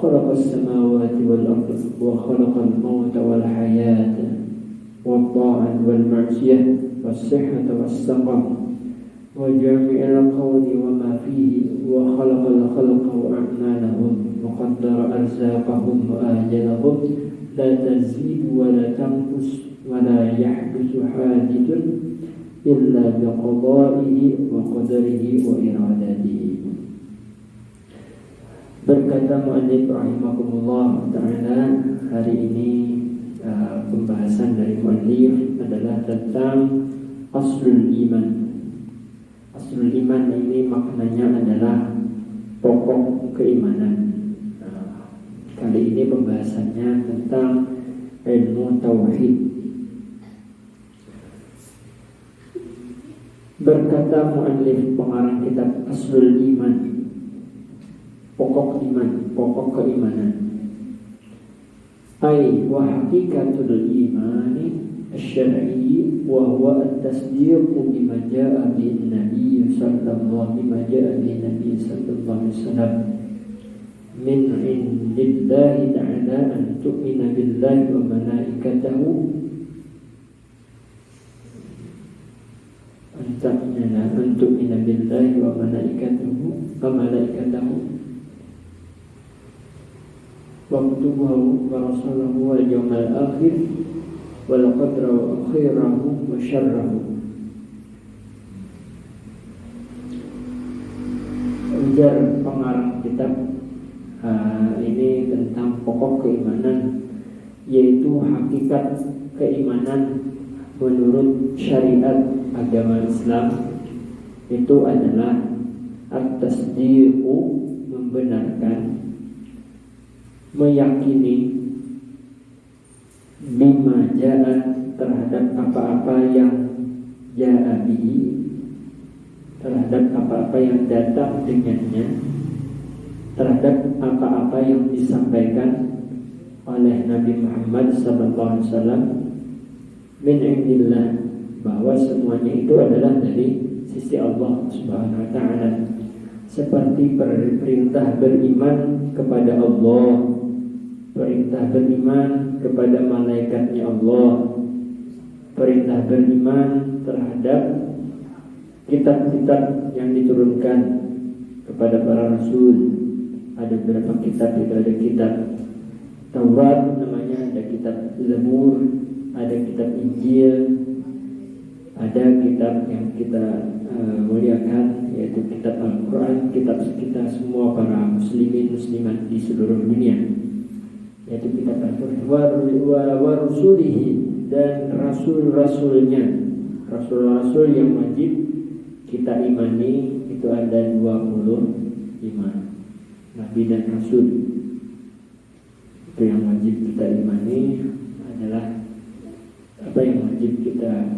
خلق السماوات والأرض وخلق الموت والحياة والطاعة والمعصية والصحة والسقم وجميع القول وما فيه وخلق الخلق وأعمالهم وقدر أرزاقهم وآجلهم لا تزيد ولا تنقص ولا يحدث حادث إلا بقضائه وقدره وإرادته. Berkata mu'allif rahimahumullah ta'ala, hari ini pembahasan dari mu'allif adalah tentang aslul iman. Aslul iman ini maknanya adalah pokok keimanan. Kali ini pembahasannya tentang ilmu tauhid. Berkata mu'allif pengarang kitab Aslul Iman, pokok iman, pokok keimanan. Ai wa haqiqatul imani asy-syar'i wa huwa at-tasdiqu bima jaa'a bin nabiy sallallahu alaihi wasallam min indillahi ta'ala an tu'mina billahi wa malaikatahu an tu'mina billahi wa malaikatahu وكتبه ورسوله واليوم الآخر والقدر خيره وشره. Ujar pengarang kitab ini tentang pokok keimanan, yaitu hakikat keimanan menurut syariat agama Islam itu adalah at-tasdiqu, membenarkan, meyakini, bima ja'a, terhadap apa-apa yang ja'a bihi, terhadap apa-apa yang datang dengannya, terhadap apa-apa yang disampaikan oleh Nabi Muhammad SAW min indillah, bahwa semuanya itu adalah dari sisi Allah Subhanahu wa ta'ala, seperti perintah beriman kepada Allah, perintah beriman kepada malaikatnya Allah, perintah beriman terhadap kitab-kitab yang diturunkan kepada para rasul. Ada beberapa kitab, itu ada kitab Taurat namanya, ada kitab Zabur, ada kitab Injil, ada kitab yang kita muliakan, yaitu kitab Al-Quran, kitab kita semua para muslimin muslimat di seluruh dunia, yaitu kitab Al-Quran wa rusulihi, dan rasul-rasulnya. Rasul-rasul yang wajib kita imani itu ada 25 nabi dan rasul. Itu yang wajib kita imani adalah apa yang wajib kita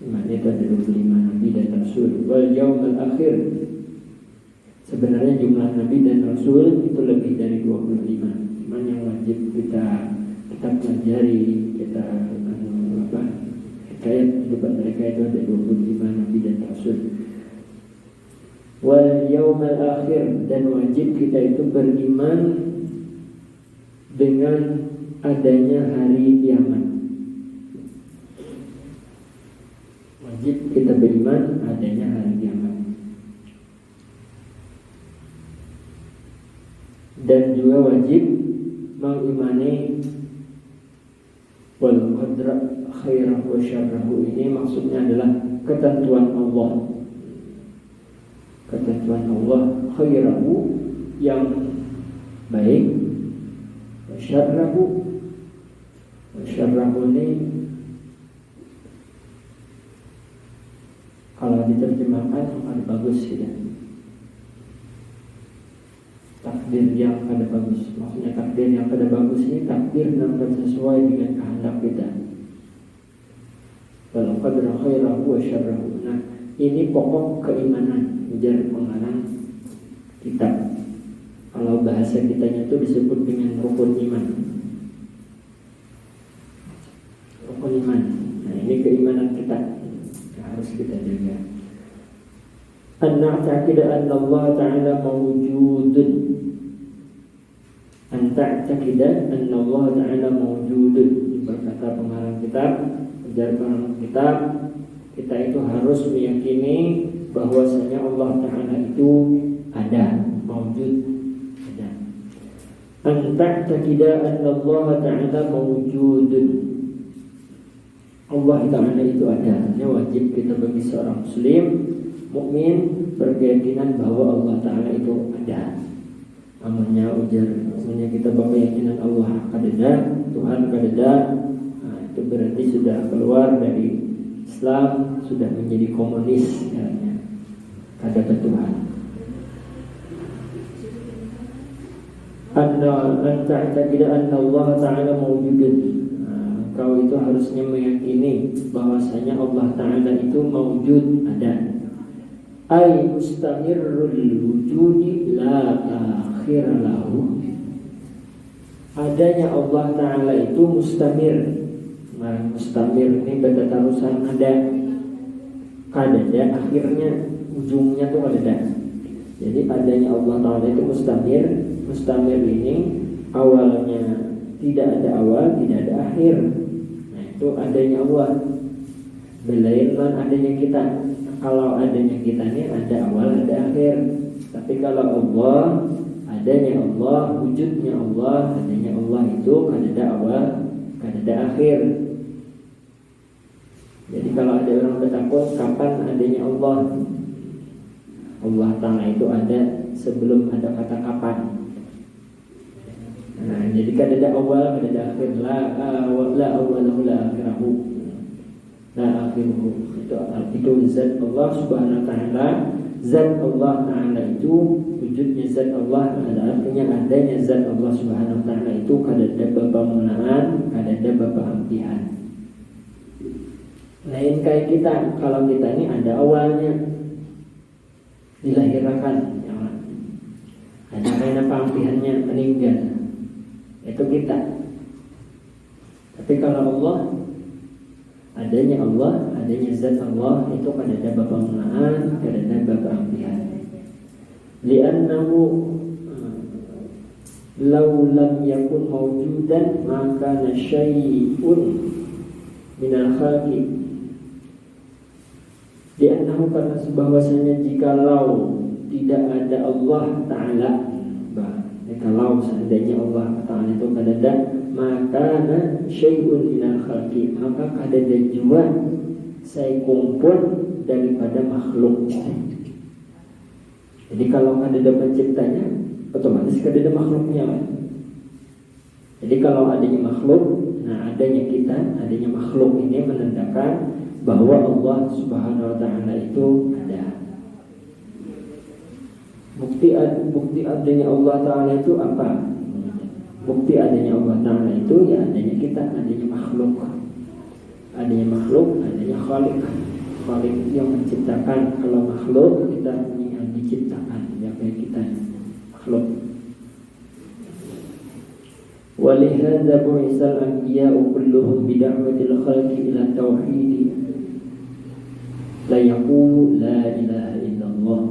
imani itu ada 25 nabi dan rasul. Wal yaumil akhir, sebenarnya jumlah nabi dan rasul itu lebih dari 25. Cuman yang wajib kita pelajari, kita hikayat kehidupan mereka itu ada 25 nabi dan rasul. Wal yaumil akhir, dan wajib kita itu beriman dengan adanya hari kiamat. Wajib kita beriman adanya hari kiamat. Dan juga wajib mengimani wal qadra khairahu wa syarrahu. Ini maksudnya adalah ketentuan Allah. Ketentuan Allah khairahu yang baik, wa syarrahu ini kalau diterjemahkan akan bagus gitu. Takdir yang kada bagus, maksudnya takdir yang kada bagus ini takdir yang tidak sesuai dengan kehendak kita. Walau qadra khairahu wa syarrahu. Nah, ini pokok keimanan, ujar pengarang kitab. Kalau bahasa kitanya itu disebut dengan rukun iman. Rukun iman. Nah, ini keimanan kita yang harus kita jaga. An-na'taqida anna Allah Ta'ala mawjudun. An-ta'taqida anna Allah Ta'ala mawjudun. Berkata pengarang kitab, ujar pengarang kitab, kita itu harus meyakini bahwasanya Allah Ta'ala itu ada, mawjud, ada. An-ta'taqida anna Allah Ta'ala mawjudun. Allah Ta'ala itu ada. Ini wajib kita bagi seorang muslim mukmin berkeyakinan bahwa Allah Ta'ala itu ada. Namanya kita berkeyakinan Allah ada, Tuhan ada. Nah, itu berarti sudah keluar dari Islam, sudah menjadi komunis katanya. Ada Tuhan. Anta tidak anna Allah Ta'ala mawjudun. Kau itu harusnya meyakini bahwasanya Allah Ta'ala itu mawjud, ada. Ay mustamirrul wujudi la akhir lahu. Adanya Allah Ta'ala itu mustamir. Nah, mustamir ini benda tarusan ada. Kadada akhirnya, ujungnya tuh ada. Jadi adanya Allah Ta'ala itu mustamir. Mustamir ini awalnya tidak ada awal, tidak ada akhir. Nah, itu adanya Allah. Belain adanya kita. Kalau adanya kita ini ada awal, ada akhir. Tapi kalau Allah, adanya Allah, wujudnya Allah, adanya Allah itu kan ada awal, kan ada akhir. Jadi kalau ada orang bertakut kapan adanya Allah, Allah Ta'ala itu ada sebelum ada kata kapan. Nah, jadi kan ada awal, kan ada akhir. La awalahu la akhirahu. La akhiruhu. Itu zat Allah Subhanahu wa Ta'ala. Zat Allah Ta'ala itu wujudnya zat Allah, artinya adanya zat Allah Subhanahu wa Ta'ala itu kadada bapamunaan, kadada bapahampihan. Lain kayak kita, kalau kita ini ada awalnya, dilahirkan, ya, ada karena pampihannya meninggal, itu kita. Tapi kalau Allah, adanya Allah, adanya zat Allah itu kadada bapamunaan, kadada bapahampihan. Li'annahu law lam yakun mawjudan maka syai'un minal khalqi. Li'annahu, karena bahwasanya jikalau tidak ada Allah Ta'ala, kalau seandainya Allah Ta'ala itu kadada, maka syai'un minal khalqi, maka kadada jua saya kumpul daripada makhluk. Jadi kalau kadada penciptanya, otomatis kadada makhluknya kan? Jadi kalau adanya makhluk, nah adanya kita, adanya makhluk ini menandakan bahwa Allah Subhanahu wa Ta'ala itu ada. Bukti adanya Allah Ta'ala itu apa? Bukti adanya Allah Ta'ala itu ya adanya kita, adanya makhluk. Adanya makhluk, adanya khalik. Khalik yang menciptakan. Kalau makhluk kita yang diciptakan, ya kayak kita makhluk. Walihada bu'isal anbiya'u kulluhum bida'watil khalqi ila tauhidi la yaqulu la ilaha illallah.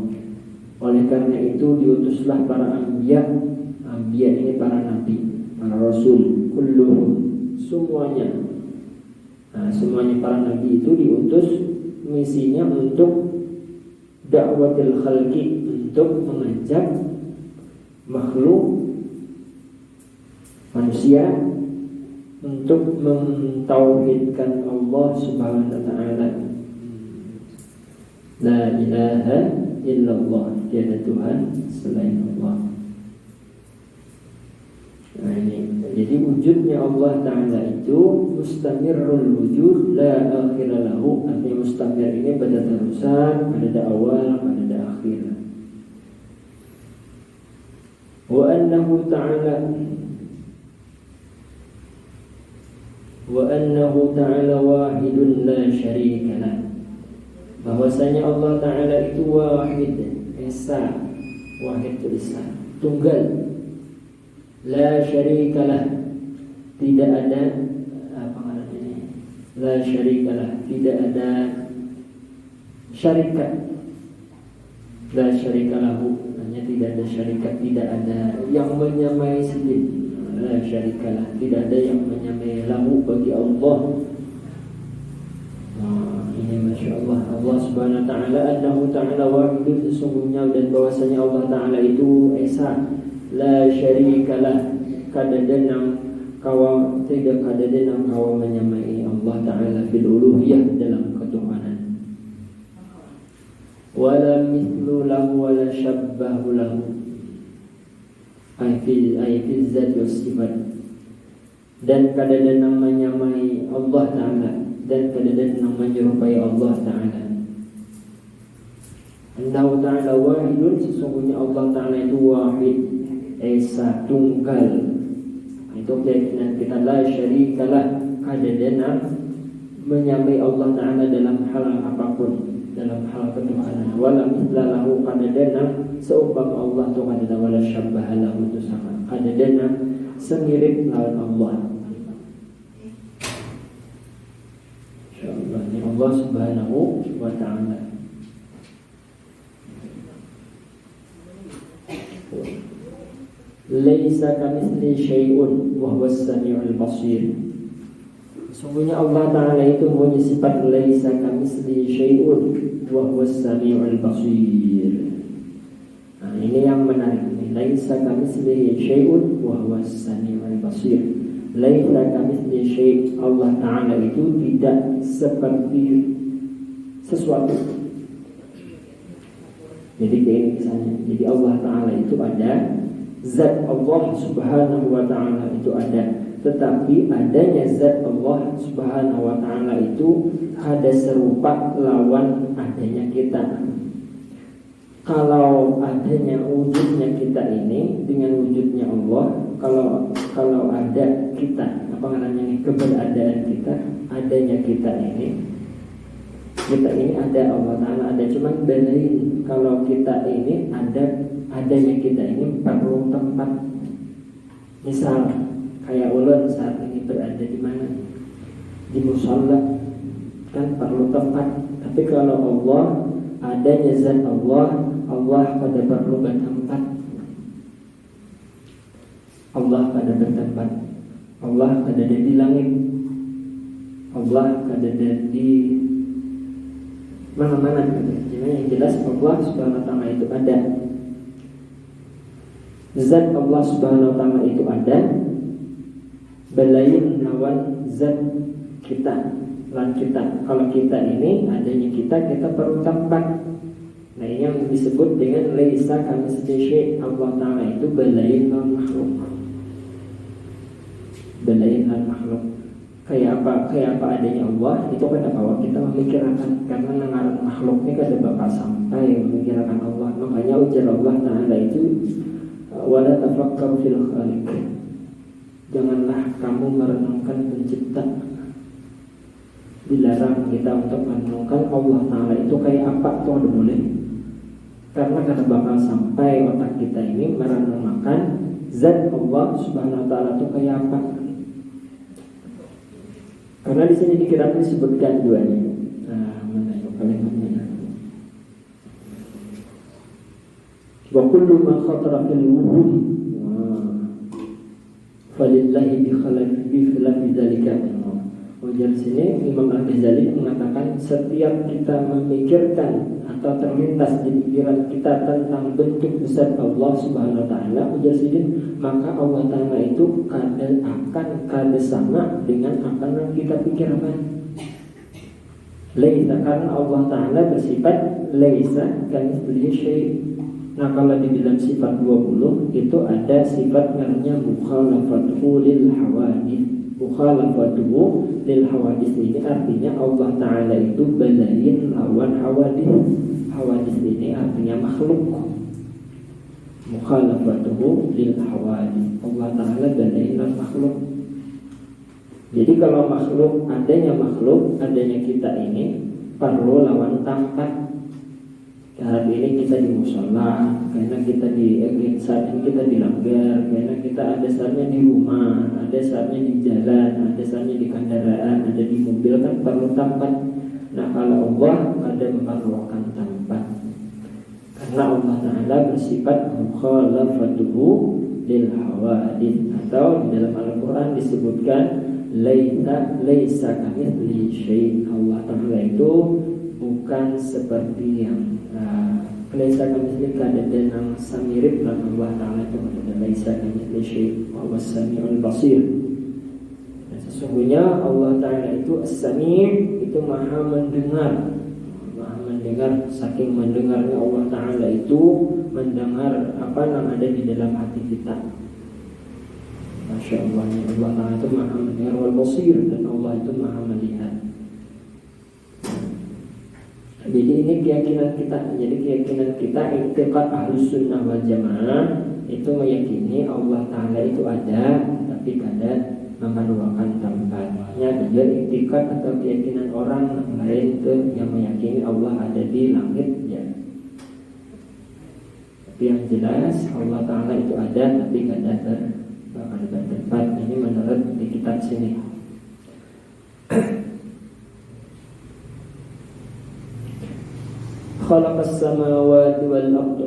Oleh karena itu diutuslah para anbiya. Anbiya ini para nabi, para rasul, kulluhum, semuanya. Nah, semuanya para nabi itu diutus misinya untuk dakwatil khalqi, untuk mengajak makhluk manusia untuk mentauhidkan Allah Subhanahu wa taala. La ilaha illallah, tiada Tuhan selain Allah. Nah, ini jadi wujudnya Allah Ta'ala itu mustamirul wujud la akhira lahu. Artinya mustamir ini pada terusan, ada awal, ada akhir. Wa annahu ta'ala wahidun la syarika lah. Bahwasanya Allah Ta'ala itu wahid, esa, wahid itu esa, tunggal. La syarikalah, tidak ada apa namanya ini? La syarikalah, tidak ada syarikat. La syarikalahu, hanya tidak ada syarikat, tidak ada yang menyamai sendiri. La syarikalah, tidak ada yang menyamai lahu bagi Allah. Ini Masya Allah, Allah Subhanahu wa ta'ala annahu ta'ala wahidun, sesungguhnya dan bahwasanya Allah Ta'ala itu esa. La syarikalah, kadadanang kawa, tidak kadadanang kawa menyamai Allah Ta'ala fil uluhiyah, dalam ketuhanan. Wala mithlu lahu wala syabbahu lahu, ay fil zat wa sifat. Dan kadadanang menyamai Allah Ta'ala, dan kadadanang menyerupai Allah Ta'ala. Annahu Ta'ala wahidun, sesungguhnya Allah Ta'ala itu wahid, esa, tunggal. Itu keyakinan kita. La syarikalah, kadadana menyamai Allah Ta'ala dalam hal apapun, dalam hal ketuhanan. Wala mithla lahu, kadadana seumpama Allah tu kadadana. Wala syabbaha lahu, itu sama, kadadana semirip lawan Allah. InsyaAllah, ini Allah Subhanahu wa ta'ala. Laisa kamitslihi syai'un wa huwas samiul basir. Sesungguhnya Allah Ta'ala itu mempunyai sifat laisa kamitslihi syai'un wa huwas samiul basir. Nah, ini yang menarik. Laisa kamitslihi syai'un wa huwas samiul basir. Laisa kamitslihi syai', Allah Ta'ala itu tidak seperti sesuatu. Jadi kayak misalnya, jadi Allah Ta'ala itu ada, zat Allah Subhanahu wa ta'ala itu ada, tetapi adanya zat Allah Subhanahu wa ta'ala itu ada serupa lawan adanya kita. Kalau adanya wujudnya kita ini dengan wujudnya Allah, kalau ada kita, apa namanya ini, keberadaan kita, adanya kita ini ada, Allah Ta'ala ada, cuman bedain kalau kita ini adanya kita ini perlu tempat. Misal kayak ulun saat ini berada di mana? Di musholla, kan perlu tempat. Tapi kalau Allah, adanya zat Allah pada perlu bertempat. Allah pada bertempat. Allah pada ada di langit. Allah pada ada di mana-mana. Jadi yang jelas Allah Subhanahu wa ta'ala itu ada. Zat Allah Subhanahu wa ta'ala itu ada. Belain lawan zat kita, lan kita. Kalau kita ini adanya kita perlu tempat. Nah, ini yang disebut dengan laisa kamitslihi syai'. Allah Ta'ala itu belain lawan makhluk. Belain lawan makhluk. Kayak apa adanya Allah itu kan bahwa kita memikirkan, karena nengaran makhluk ini kada bakal sampai memikirkan Allah. Makanya ujar Allah Ta'ala itu wala tafakkaru fil khaliq, janganlah kamu merenungkan pencipta. Dilarang kita untuk merenungkan Allah Allah Ta'ala itu kayak apa tuh ada boleh. Karena bakal sampai otak kita ini merenungkan zat Allah Subhanahu Wa Ta'ala itu kayak apa. Karena di sini dikira disebutkan duanya. Mana itu kalimatnya? Wa kullu ma khatara fil wuhum falillahi bi khilafi dzalika. Ujar sini Imam Al-Ghazali mengatakan setiap kita memikirkan atau terlintas di pikiran kita tentang bentuk besar Allah Subhanahu Wa Taala, ujar sini maka Allah Taala itu akan kada sama dengan apa yang kita pikirkan. Laisa, karena Allah Taala bersifat laisa kamitslihi syai'. Nah kalau di dalam sifat 20 itu ada sifat namanya mukhalafatuhu lil hawadits. Mukhalafatuhu lil hawadits ini artinya Allah Ta'ala itu balain lawan hawadits. Hawadits ini artinya makhluk. Mukhalafatuhu lil hawadits, Allah Ta'ala balain lawan makhluk. Jadi kalau makhluk, adanya kita ini perlu lawan tempat. Saat ini kita di musola, karena kita saat ini kita di langgar, karena kita ada saatnya di rumah, ada saatnya di jalan, ada saatnya di kendaraan, ada di mobil, kan perlu tempat. Nah kalau Allah ada memerlukan tempat, karena Allah Ta'ala bersifat mukhalafatuhu lil hawadits, atau di dalam Al-Quran disebutkan laisa kamitslihi syai'. Allah Ta'ala itu bukan seperti yang laisa kamitslihi dan yang samirip dengan Allah Ta'ala itu adalah laisa kamitslihi syai' wa huwas samiul basir. Dan sesungguhnya Allah Ta'ala itu as-sami', itu maha mendengar. Saking mendengarnya Allah Ta'ala itu mendengar apa yang ada di dalam hati kita. Masya Allah, Allah Ta'ala itu maha mendengar wal basir, dan Allah itu maha melihat. Jadi ini keyakinan kita. Jadi keyakinan kita, i'tiqad Ahlus Sunnah wal Jamaah itu meyakini Allah Ta'ala itu ada, tapi kada memerlukan tempatnya. Juga i'tiqad atau keyakinan orang lain itu yang meyakini Allah ada di langit ya. Tapi yang jelas Allah Ta'ala itu ada, tapi kada bertempat. Ini menurut di kitab sini. Khalaqas samawati wal ardh.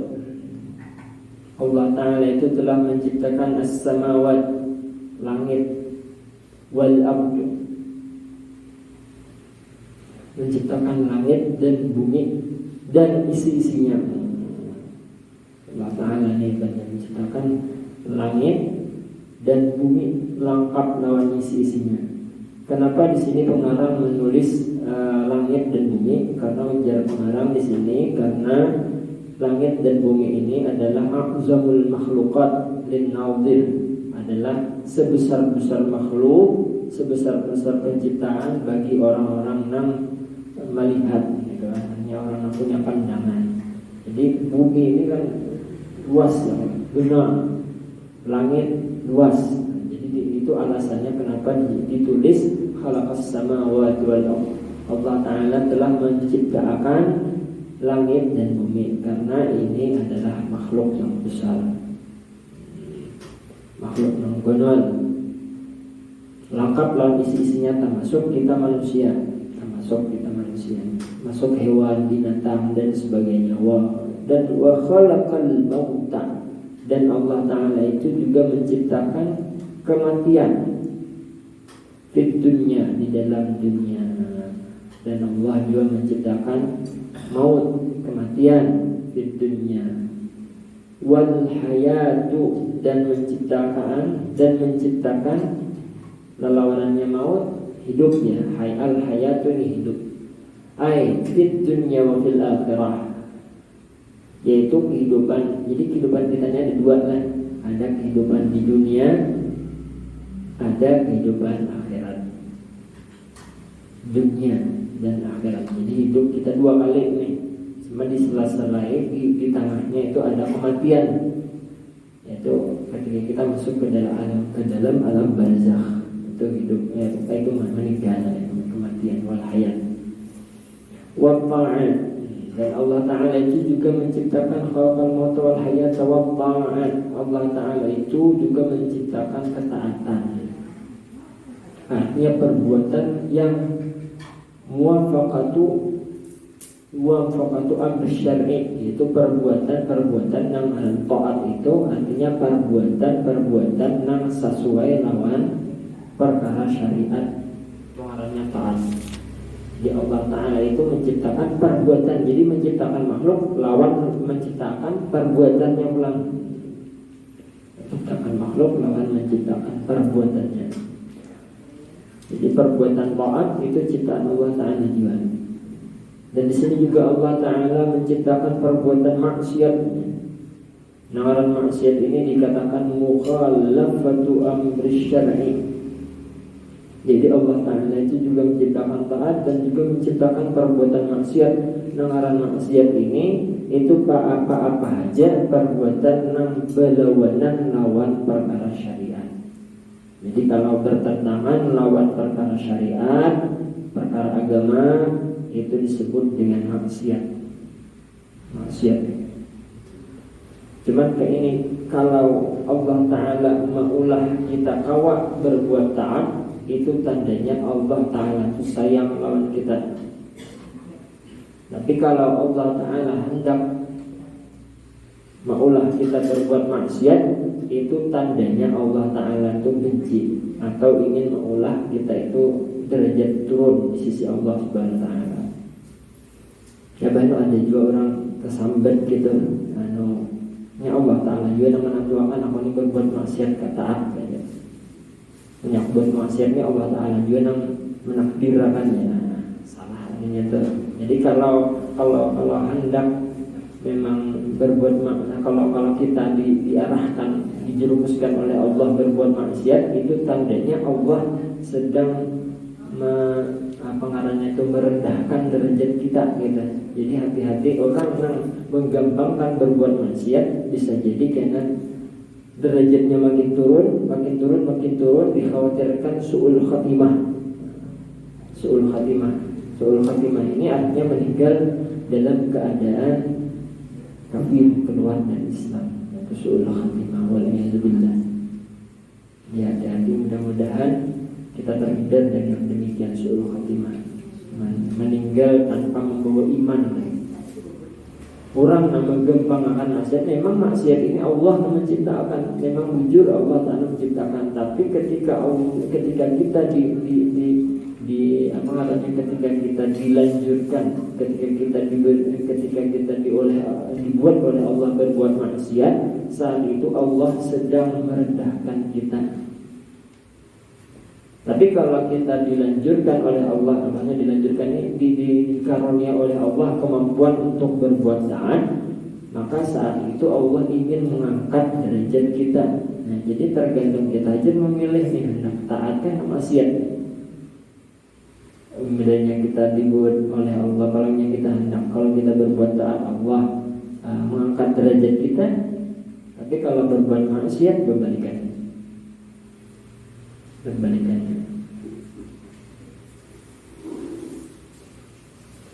Allah Ta'ala itu telah menciptakan as-samawat, langit, wal ardh, menciptakan langit dan bumi dan isi-isinya. Allah Ta'ala ini menciptakan langit dan bumi lengkap lawan isi-isinya. Kenapa di sini pengarang menulis langit dan bumi? Karena ujar pengarang di sini karena langit dan bumi ini adalah a'zamul makhluqat lin-nadhir, adalah sebesar-besar makhluk, sebesar-besar penciptaan bagi orang-orang yang melihat, gitu kan? Hanya orang yang punya pandangan. Jadi bumi ini kan luas ya, benar. Langit luas. Itu alasannya kenapa ditulis khalaqas samawati wal ardh. Allah Ta'ala telah menciptakan langit dan bumi, karena ini adalah makhluk yang besar, makhluk yang gonol, lengkap lawan isi-isinya, termasuk kita manusia, masuk hewan, binatang dan sebagainya. Dan wa khalaqal mauta, dan Allah Ta'ala itu juga menciptakan kematian di dunia, di dalam dunia. Dan Allah juga menciptakan maut, kematian di dunia. Wal hayatu, dan menciptakan lawanannya maut, hidupnya. Al hayatu ini hidup. Ai di dunia wa fil akhirah, yaitu kehidupan. Jadi kehidupan kita ini ada dua kan. Ada kehidupan di dunia, ada kehidupan akhirat. Dunia dan akhirat. Jadi hidup kita dua kali nih. Cuma di sela-sela di tengahnya itu ada kematian. Yaitu ketika kita masuk ke dalam alam barzakh. Itu hidupnya, itu meninggal, kematian wal hayat. wa ta'at. Dan Allah Ta'ala itu juga menciptakan khalaqal mauta wal hayata wa ta'at. Allah Ta'ala itu juga menciptakan ketaatan. Artinya perbuatan yang muwafaqatu amr syar'i, yaitu perbuatan yang taat itu artinya perbuatan yang sesuai lawan perkara syariat, pengarangnya taat. Jadi Allah Ta'ala itu menciptakan perbuatan, jadi menciptakan makhluk lawan menciptakan perbuatan yang ulang. Menciptakan makhluk lawan menciptakan perbuatannya. Jadi perbuatan taat itu ciptaan Allah Ta'ala juga. Dan di sini juga Allah Ta'ala menciptakan perbuatan maksiat. Nawaran maksiat ini dikatakan mukhalafatu amri syar'i. Jadi Allah Ta'ala itu juga menciptakan taat dan juga menciptakan perbuatan maksiat. Nawaran maksiat ini itu apa-apa aja perbuatan yang berlawanan lawan perkara syariat. Jadi kalau bertentangan lawan perkara syariat, perkara agama, itu disebut dengan maksiat. Cuman kayak ini, kalau Allah Ta'ala maulah kita kawa berbuat taat, itu tandanya Allah Ta'ala itu sayang lawan kita. Tapi kalau Allah Ta'ala hendak maulah kita berbuat maksiat, itu tandanya Allah Ta'ala itu benci atau ingin maulah kita itu derajat turun di sisi Allah Subhanahu Wa Ta'ala. Ya banyak ada juga orang kesambat gitu, ya Allah Ta'ala juga menentukan aku ini berbuat maksiat kata aja. Banyak buat maksiatnya Allah Ta'ala juga menakdirkannya. Salah ini tuh. Jadi kalau hendak memang berbuat maksiat, kalau kita diarahkan, dijerumuskan oleh Allah berbuat maksiat, itu tandanya Allah sedang merendahkan derajat kita gitu. Jadi hati-hati orang yang menggampangkan berbuat maksiat, bisa jadi karena derajatnya makin turun, dikhawatirkan su'ul khatimah. Su'ul khatimah ini artinya meninggal dalam keadaan kafir, keluar dari Islam. Itu su'ul khatimah, wal'iyadzubillah. Ya, hati-hati, mudah-mudahan kita terhindar dari yang demikian, su'ul khatimah, meninggal tanpa membawa iman. Orang yang menggampang akan maksiat, memang maksiat ini Allah yang menciptakan, memang jujur Allah Ta'ala menciptakan. Tapi ketika kita ketika kita dilanjurkan, ketika kita dibuat oleh Allah berbuat maksiat, saat itu Allah sedang merendahkan kita. Tapi kalau kita dilanjurkan oleh Allah, namanya dilanjurkan ini dikarunia oleh Allah kemampuan untuk berbuat taat, maka saat itu Allah ingin mengangkat derajat kita. Nah, jadi tergantung kita aja memilih nih, hendak taat kan maksiat. Bedanya kita dibuat oleh Allah, kalau kita berbuat taat, Allah mengangkat derajat kita. Tapi kalau berbuat maksiat, berbalikannya.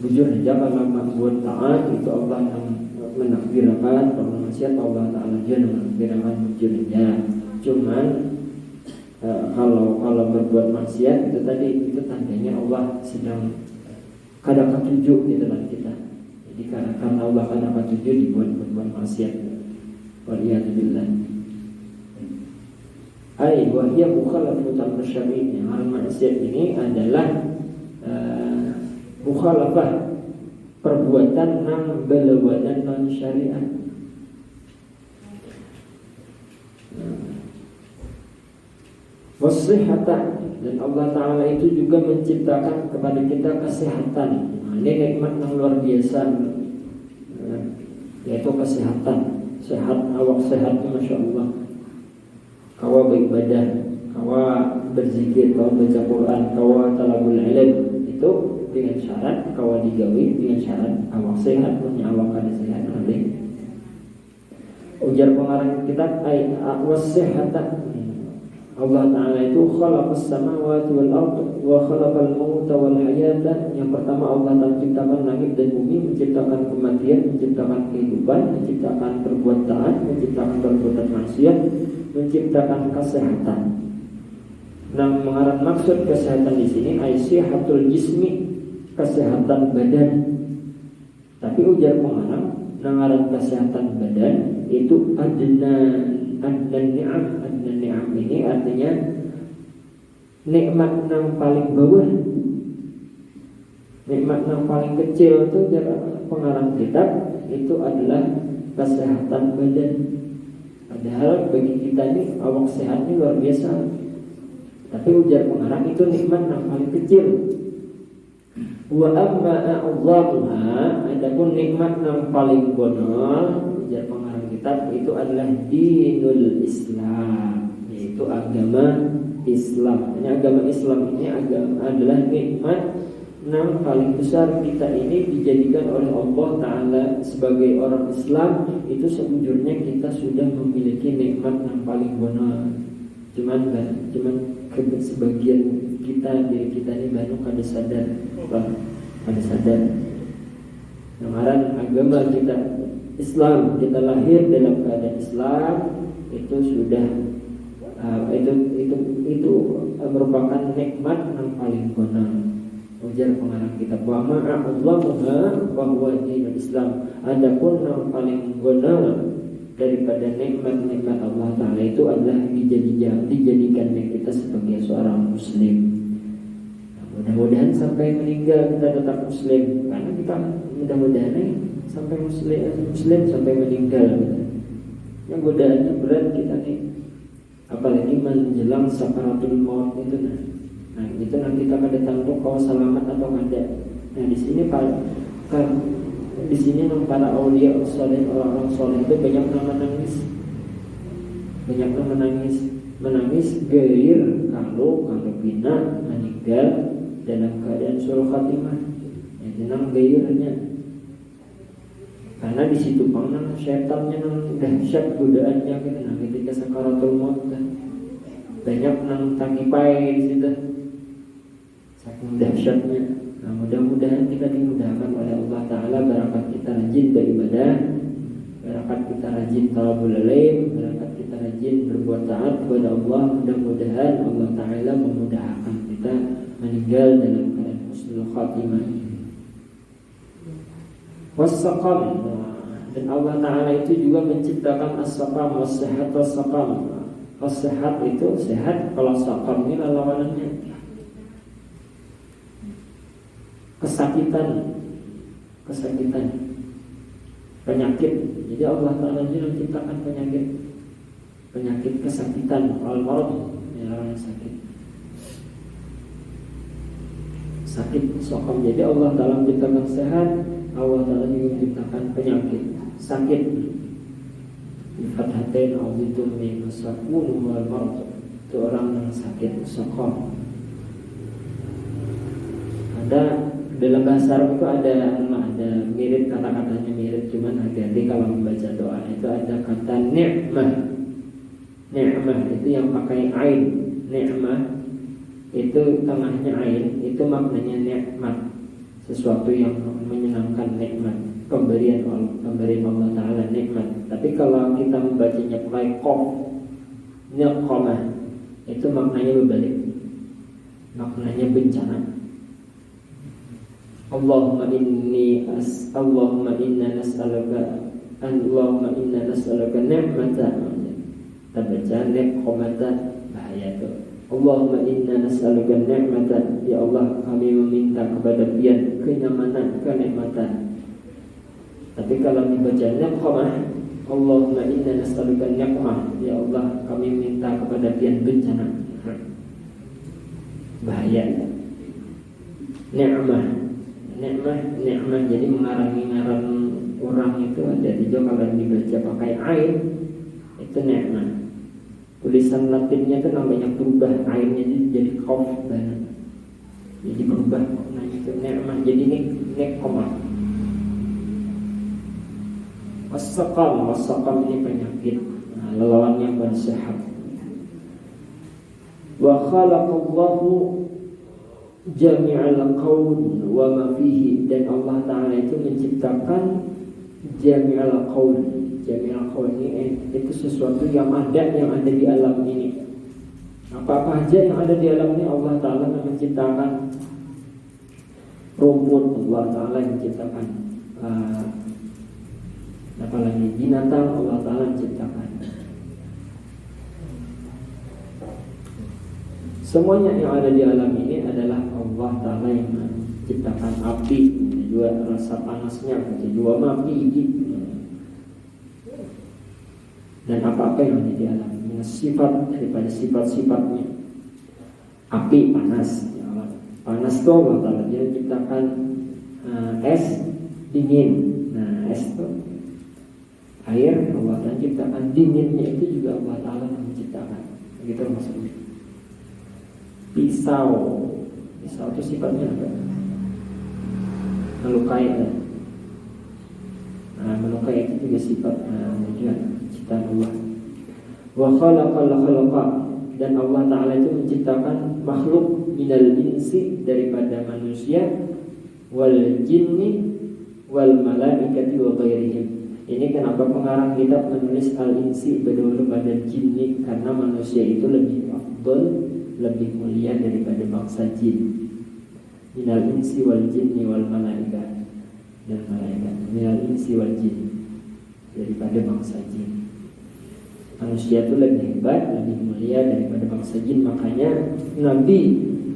Jujur aja kalau membuat taat itu Allah yang menakdirkan, kalau maksiat Allah Ta'ala juga menakdirkan, jujur aja. Cuman kalau berbuat maksiat itu tadi, itu tandanya Allah sedang kadang ketujuh gitu lah kita. Jadi karena Allah kadang ketujuh dibuat berbuat maksiat. Waliyadzubillah. Wahia mukhalafatu amr syar'i. Hal maksiat ini adalah mukhalafah, perbuatan yang berlawanan non syariat. Wasihatan, dan Allah Ta'ala itu juga menciptakan kepada kita kesehatan. Ini nikmat yang luar biasa, yaitu kesehatan. Sehat, awak sehat, Masya Allah. Kawa beribadah, kawa berzikir, kawa baca Quran, kawa talabul ilm, itu dengan syarat kawa digawi, dengan syarat awak sehat, punya awak ada sehat. Ujar pengarang kitab wasihatan, Allah Ta'ala itu khalaqas samawati wal ardh wa khalaqal mauta wal hayata. Yang pertama Allah Ta'ala menciptakan langit dan bumi, menciptakan kematian, menciptakan kehidupan, menciptakan perbuatan, menciptakan perbuatan maksiat, menciptakan kesehatan. Nah, mengarang maksud kesehatan di sini aisyhatul jismi, kesehatan badan. Tapi ujar pengarang, mengarang kesehatan badan itu adna ni'am ini artinya nikmat yang paling bawah, nikmat yang paling kecil itu pengarang kitab itu adalah kesehatan badan. Padahal bagi kita ini awak sehat ini luar biasa, tapi ujar pengarang itu nikmat yang paling kecil. Wa amma a'dhamuha, adapun nikmat yang paling bonol, ujar pengarang kitab itu adalah dinul Islam, yaitu agama Islam. Ini agama Islam ini adalah nikmat yang paling besar. Kita ini dijadikan oleh Allah Ta'ala sebagai orang Islam, itu sejujurnya kita sudah memiliki nikmat yang paling bonol. Cuman sebagian diri kita ini baru kada sadar. Kemarin agama kita Islam, kita lahir dalam keadaan Islam, itu sudah itu merupakan nikmat yang paling bonol. Ujar pengarang kitab, wa ma'allamuha wa huwa dinul Islam. Adapun yang paling bonol daripada nikmat-nikmat Allah Ta'ala itu adalah dijadikannya kita sebagai seorang muslim. Nah, mudah-mudahan sampai meninggal kita tetap muslim, karena kita mudah-mudahan sampai muslim sampai meninggal gitu. Yang godaannya berat kita nih, apalagi menjelang sakaratul maut itu. Nah itu nanti kita pada tahu kau selamat atau tidak. Nah di sini di sini para aulia soleh, orang-orang soleh itu banyak menangis gair kalau bina meninggal dalam keadaan suruh khatimah. Yang tenang gairnya, karena di situ panang setannya nang dahsyat godaannya gitu. Nah ketika sakaratul maut banyak nang tangipai di situ, saking dahsyatnya. Nah mudah-mudahan kita dimudahkan oleh Allah Ta'ala, barakat kita rajin beribadah, barakat kita rajin talabul ilm, barakat kita rajin berbuat taat kepada Allah. Mudah-mudahan Allah Ta'ala memudahkan kita meninggal dalam keadaan husnul khatimah. Was-saqam, dan Allah Ta'ala itu juga menciptakan as-saqam, was-sehat, was-saqam. As-sehat itu sehat, kalau saqam ini lawanannya kesakitan, penyakit. Jadi Allah Ta'ala juga menciptakan penyakit kesakitan, al-marad, orang sakit sokam. Jadi Allah Ta'ala menciptakan sehat, Allah Ta'ala juga menciptakan penyakit sakit. Fathatain auditum min sakun wal marad, itu orang yang sakit sokam. Ada dalam bahasa Arab itu ada mirip, kata-katanya mirip, cuman hati-hati kalau membaca doa. Itu ada kata ni'mah. Ni'mah itu yang pakai ain. Ni'mah itu tengahnya ain, itu maknanya nikmat, sesuatu yang menyenangkan, nikmat, pemberian Allah Ta'ala, nikmat. Tapi kalau kita membacanya pakai qaf, niqamah, itu maknanya berbalik, maknanya bencana. Allahumma inna nas'aluka ni'matan. Terbaca niqamatan, bahaya itu. Allahumma inna nas'aluka ni'matan, ya Allah kami meminta kepada Pian kenyamanan, kenikmatan. Tapi kalau dibaca niqamah, Allahumma inna nas'aluka niqmah, ya Allah kami minta kepada Pian bencana. Bahaya. Ni'mah jadi mengarang orang itu ada juga kalau dibaca pakai ain itu ni'mah. Tulisan Latinnya itu namanya berubah, ainnya jadi qaf banget. Jadi berubah maknanya itu ni'mah jadi niqmah. Was-saqam ini penyakit. Nah, lawannya bersehat. Wa khalaqallahu jami'al qaul wa ma fihi, dan Allah Ta'ala itu menciptakan jami'al qaul. Jami'al qaul ini itu sesuatu yang ada di alam ini. Apa-apa aja yang ada di alam ini Allah Ta'ala menciptakan. Rumput Allah Ta'ala menciptakan, apalagi binatang Allah Ta'ala menciptakan. Semuanya yang ada di alam ini adalah Allah Ta'ala yang menciptakan. Api juga rasa panasnya, juga api gitu. Dan apa-apa yang ada di alam ini, sifat daripada sifat-sifatnya. Api panas, panas itu Allah Ta'ala dia menciptakan. Es dingin, nah es itu air, Allah Ta'ala menciptakan. Dinginnya itu juga Allah Ta'ala menciptakan. Begitu maksudnya. Pisau itu sifatnya apa? Melukai. Melukai itu juga sifat juga ciptaan Allah. Wa khalaqal khalaqa, dan Allah Ta'ala itu menciptakan makhluk minal insi, daripada manusia, wal jinni wal malaikati wa ghairihim. Ini kenapa pengarang kitab menulis al-insi berdahulu pada jinni, karena manusia itu lebih afdal, lebih mulia daripada bangsa jin. Minal insi wal jinni wal malaikat, dan malaikat. Minal insi wal jin, daripada bangsa jin. Manusia itu lebih hebat, lebih mulia daripada bangsa jin. Makanya Nabi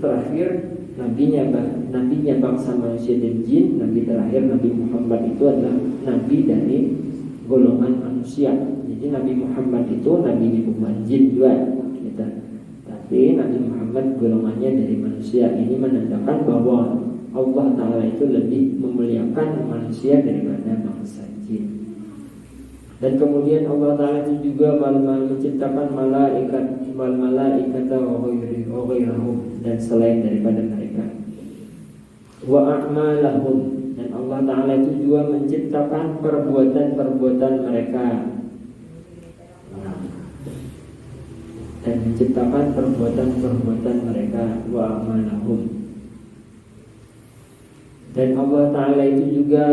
terakhir, nabinya bangsa manusia dan jin, Nabi terakhir Nabi Muhammad itu adalah Nabi dari golongan manusia. Jadi Nabi Muhammad itu Nabi bukan jin juga gitu. Tapi Nabi Muhammad golongannya dari manusia. Ini menandakan bahwa Allah Ta'ala itu lebih memuliakan manusia daripada bangsa jin. Dan kemudian Allah Ta'ala itu juga menciptakan malaikat, wal malaikata wa ghairahum, dan selain daripada mereka. Wa a'malahum, dan Allah Ta'ala itu juga menciptakan perbuatan-perbuatan mereka. Dan menciptakan perbuatan-perbuatan mereka. Wa a'malahum. Dan Allah Ta'ala itu juga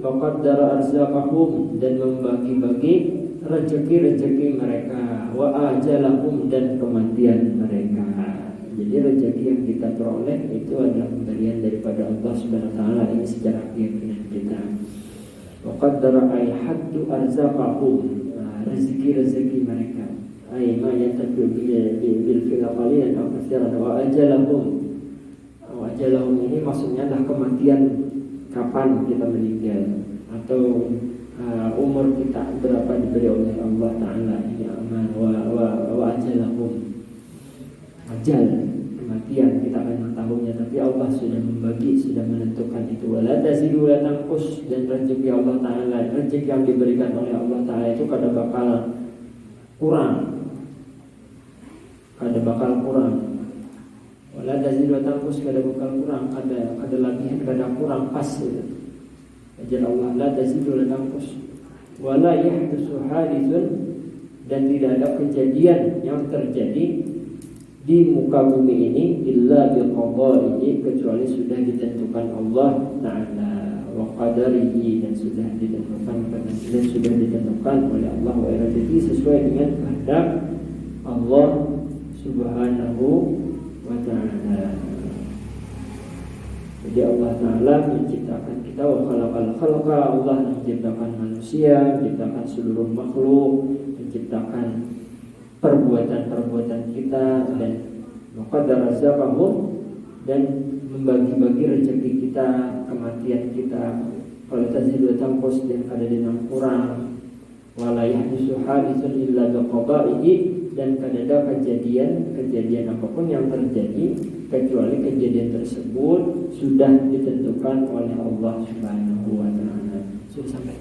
waqaddara arzaqahum, dan membagi-bagi rezeki-rezeki mereka. Wa ajalahum, dan kematian mereka. Jadi rezeki yang kita peroleh itu adalah pemberian daripada Allah Subhanahu wa Ta'ala. Ini secara keyakinan kita. Waqaddara ay haddu arzaqahum, rezeki-rezeki mereka. Ay ma yatabi bil fil qalilan aw katsiran. Wa ajalahum, ajalahum ini maksudnya adalah kematian, kapan kita meninggal, atau umur kita berapa diberi oleh Allah Ta'ala. Ini aman. Wa ajalahum, ajal, kematian kita akan mengetahuinya, tapi Allah sudah membagi, sudah menentukan itu. Wala tazidu wa tanqus, dan rezeki Allah Ta'ala, rezeki yang diberikan oleh Allah Ta'ala itu kadang bakal kurang, Wala tazidu wa tanqus, kadang bakal kurang, ada lagian, kadang kurang, pas gitu. Ajal Allah la tazidu wa tanqus. Wala yahdusu hadithun, dan tidak ada kejadian yang terjadi di muka bumi ini illa biqadarihi, kecuali sudah ditentukan Allah Ta'ala, wa qadarihi, dan sudah ditentukan oleh Allah, wa iradatihi, sesuai dengan kehendak Allah Subhanahu wa Ta'ala. Jadi Allah Ta'ala menciptakan kita, wa khalaqal khalaqa, Allah menciptakan manusia, menciptakan seluruh makhluk, menciptakan perbuatan-perbuatan kita, dan maqaddara rizqahum, dan membagi-bagi rezeki kita, kematian kita. Kalau tazidu tanqus, dan kadang kurang. Wala yahdisu haditsun illa biqada'ihi, dan kadang kejadian apapun yang terjadi kecuali kejadian tersebut sudah ditentukan oleh Allah Subhanahu wa Ta'ala. Sudah sampai.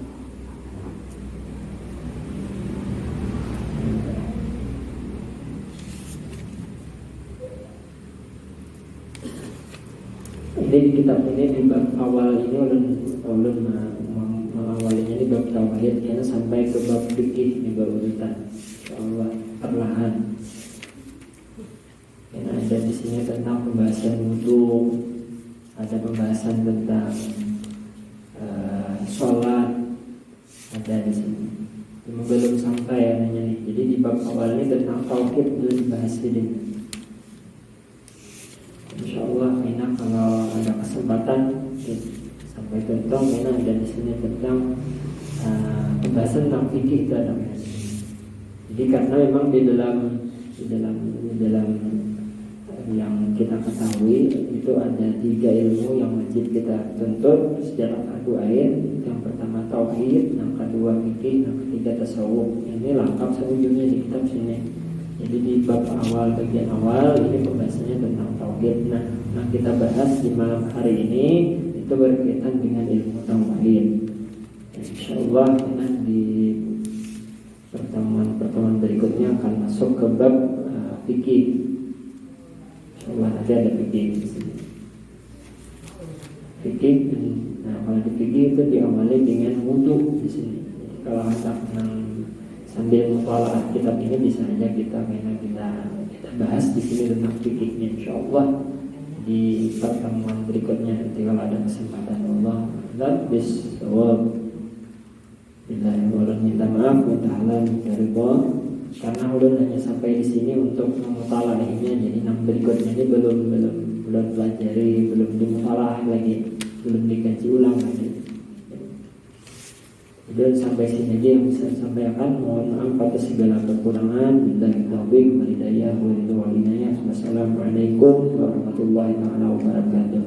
Ini di kitab ini, di bab awal ini ulun mengawalinya di bab tauhid, karena sampai ke bab fikih di bab urutan Allah perlahan. Ya, ada di sini tentang pembahasan wudu, ada pembahasan tentang sholat, ada di sini. Cuma belum sampai anehnya nih. Jadi di bab awal ini tentang tauhid belum dibahas ini. Insyaallah enak kalau ada kesempatan sampai tentang karena ada di sini tentang pembahasan tentang fikih itu ada. Jadi karena memang di dalam yang kita ketahui itu ada 3 ilmu yang wajib kita tuntut secara fardu ain. Yang pertama tauhid, yang kedua fikih, yang ketiga tasawuf. Ini lengkap seujungnya di kitab sini. Jadi di bab awal, bagian awal ini pembahasannya tentang tauhid. Nah kita bahas di malam hari ini itu berkaitan dengan ilmu tauhid. Insyaallah di pertemuan berikutnya akan masuk ke bab fikih. Insyaallah nanti ada fikih di sini. Fikih, nah kalau di fikih itu diawali dengan wudu di sini. Jadi kalau hendak sambil mutalaah kitab ini bisa aja kita bahas di sini tentang fikihnya insyaallah di pertemuan berikutnya nanti kalau ada kesempatan. Allah dan bisawab. Bismillahirrahmanirrahim. Minta maaf ta'ala dari Allah karena ulun hanya sampai di sini untuk memutalaahnya. Jadi berikutnya ini belum pelajari, belum dimutalaah lagi, belum dikaji ulang lagi. Dan sampai sini aja yang bisa saya sampaikan. Mohon maaf atas segala kekurangan. Billahi taufiq wal hidayah wal hidayah. Wassalamualaikum warahmatullahi wabarakatuh.